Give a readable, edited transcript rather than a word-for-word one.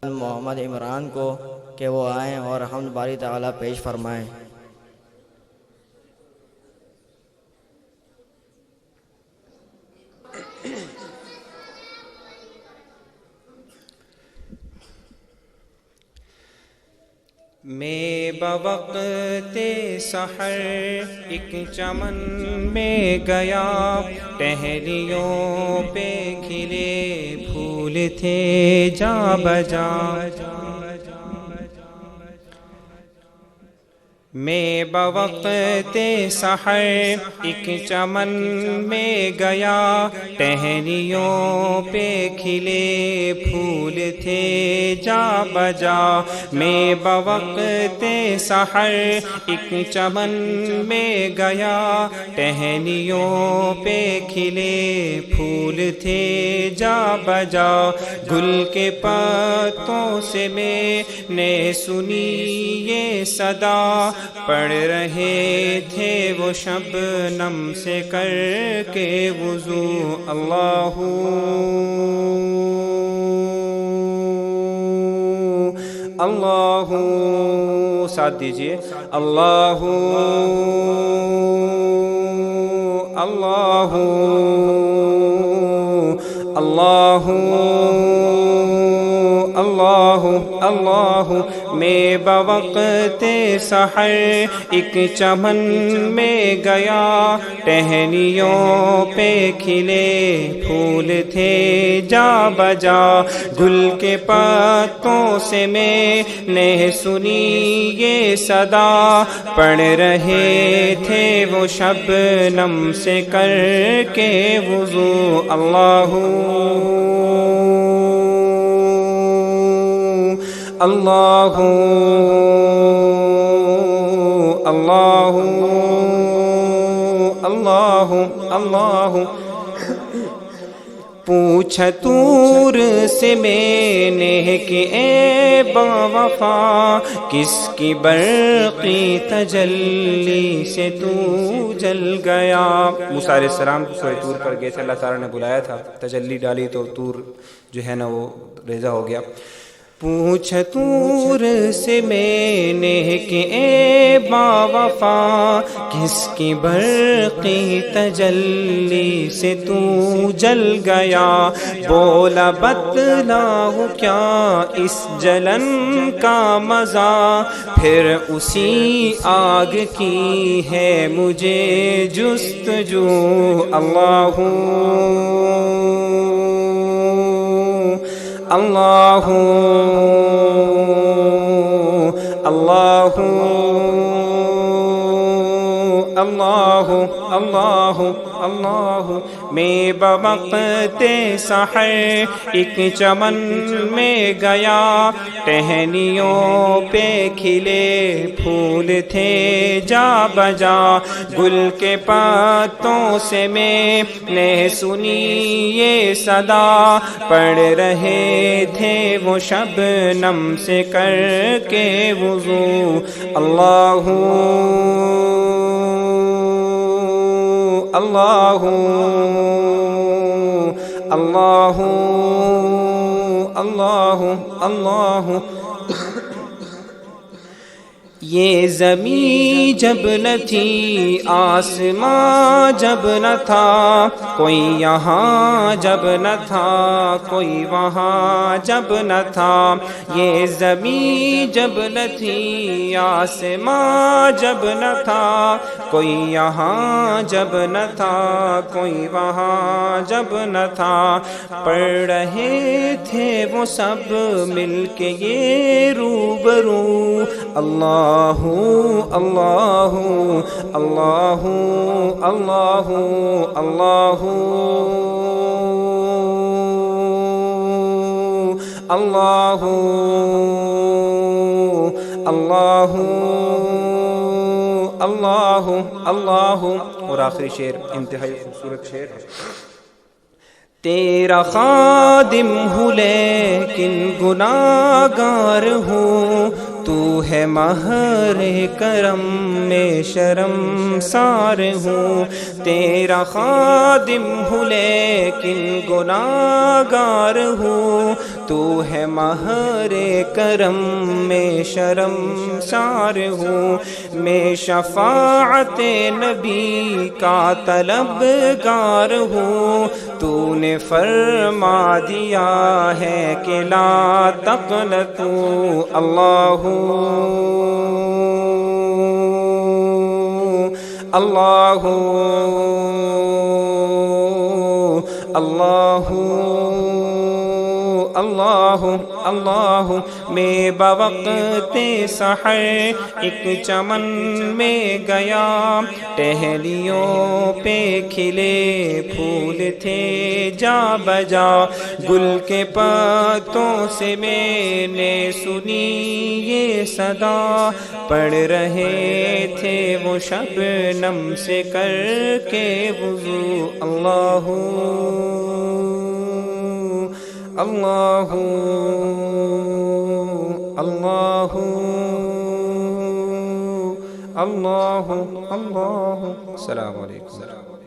محمد عمران کو کہ وہ آئیں اور حمد باری تعالیٰ پیش فرمائیں۔ میں بوقت سحر ایک چمن میں گیا، ٹہنیوں پہ کھلے پھول تھے جا بجا۔ میں بوقت سحر ایک چمن میں گیا، ٹہنیوں پہ کھلے پھول تھے جا بجا۔ میں بوقت سحر ایک چمن میں گیا، ٹہنیوں پہ کھلے پھول تھے جا بجا۔ گل کے پتوں سے میں نے سنی یہ صدا، پڑھ رہے تھے وہ شبنم سے کر کے وضو۔ اللہ اللہ ساتھ دیجئے، اللہ اللہ اللہ اللہ اللہ۔ میں بوقت سحر ایک چمن میں گیا، ٹہنیوں پہ کھلے پھول تھے جا بجا۔ گل کے پتوں سے میں نے سنی یہ صدا، پڑھ رہے تھے وہ شبنم سے کر کے وضو۔ اللہ اللہ اللہ اللہ اللہ۔ پوچھا طور سے میں نے کہ اے باوفا، کس کی برقی تجلی سے تو جل گیا۔ موسیٰ علیہ السلام سورہ طور پر گئے تھے، اللہ تعالیٰ نے بلایا تھا، تجلی ڈالی تو طور جو ہے نا وہ ریزہ ہو گیا۔ پوچھا طور سے میں نے کہ اے باوفا، کس کی برقی تجلی سے تو جل گیا۔ بولا بتلاؤ کیا اس جلن کا مزہ، پھر اسی آگ کی ہے مجھے جستجو۔ اللہ اللہ اللہ اللہ اللہ اللہ۔ میں بوقت سحر ایک چمن میں گیا، ٹہنیوں پہ کھلے پھول تھے جا بجا۔ گل کے پتوں سے میں نے سنی یہ صدا، پڑھ رہے تھے وہ شبنم سے کر کے وضو۔ اللہ اللہ اللہ اللہ اللہ۔ یہ زمین جب نہ تھی، آسماں جب نہ تھا، کوئی یہاں جب نہ تھا، کوئی وہاں جب نہ تھا۔ یہ زمین جب نہ تھی، آسماں جب نہ تھا، کوئی یہاں جب نہ تھا، کوئی وہاں جب نہ تھا۔ پڑھ رہے تھے وہ سب مل کے یہ روبرو۔ اللہ اللہ اللہ اللہ اللہ اللہ اللہ اللہ اللہ۔ اور آخری شعر انتہائی خوبصورت شعر ہے۔ تیرا خادم ہوں لیکن گناہگار ہوں، تو ہے مہر کرم میں شرمسار ہوں۔ تیرا خادم ہوں لیکن گناہگار ہوں، تو ہے ماہر کرم میں شرمسار ہوں، میں شفاعت نبی کا طلبگار ہوں، تو نے فرما دیا ہے کہ لا تقنطوا اللہ اللہ اللہ اللہ اللہ۔ میں بوقت سحر ایک چمن میں گیا، ٹہلیوں پہ کھلے پھول تھے جا بجا، گل کے پتوں سے میں نے سنی یہ صدا، پڑھ رہے تھے وہ شبنم سے کر کے وضو، اللہ اللہ اللہ اللہ اللہ۔ السلام علیکم۔